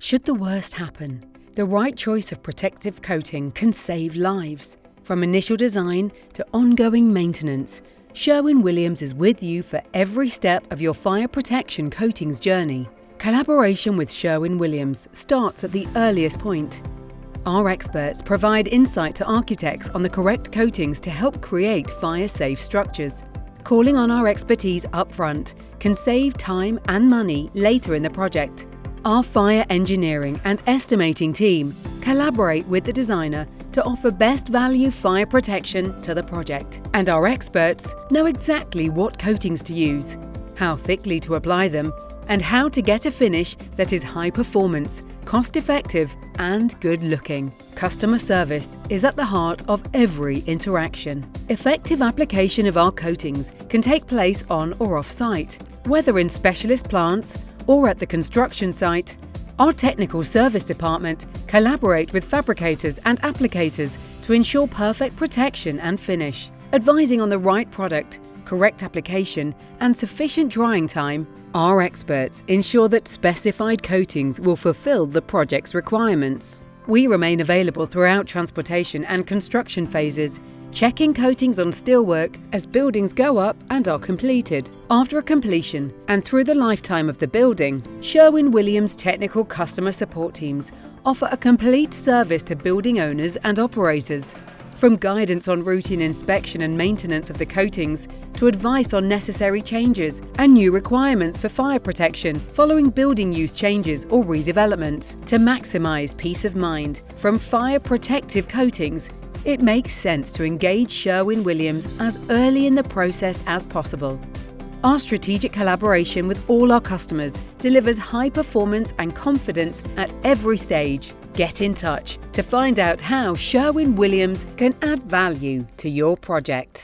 Should the worst happen, the right choice of protective coating can save lives. From initial design to ongoing maintenance, Sherwin-Williams is with you for every step of your fire protection coatings journey. Collaboration with Sherwin-Williams starts at the earliest point. Our experts provide insight to architects on the correct coatings to help create fire-safe structures. Calling on our expertise upfront can save time and money later in the project. Our fire engineering and estimating team collaborate with the designer to offer best value fire protection to the project. And our experts know exactly what coatings to use, how thickly to apply them, and how to get a finish that is high performance, cost effective, and good looking. Customer service is at the heart of every interaction. Effective application of our coatings can take place on or off site, whether in specialist plants or at the construction site. Our technical service department collaborate with fabricators and applicators to ensure perfect protection and finish. Advising on the right product, correct application, and sufficient drying time, our experts ensure that specified coatings will fulfill the project's requirements. We remain available throughout transportation and construction phases, checking coatings on steelwork as buildings go up and are completed. After a completion and through the lifetime of the building, Sherwin-Williams technical customer support teams offer a complete service to building owners and operators. From guidance on routine inspection and maintenance of the coatings to advice on necessary changes and new requirements for fire protection following building use changes or redevelopment. To maximize peace of mind from fire protective coatings, it makes sense to engage Sherwin-Williams as early in the process as possible. Our strategic collaboration with all our customers delivers high performance and confidence at every stage. Get in touch to find out how Sherwin-Williams can add value to your project.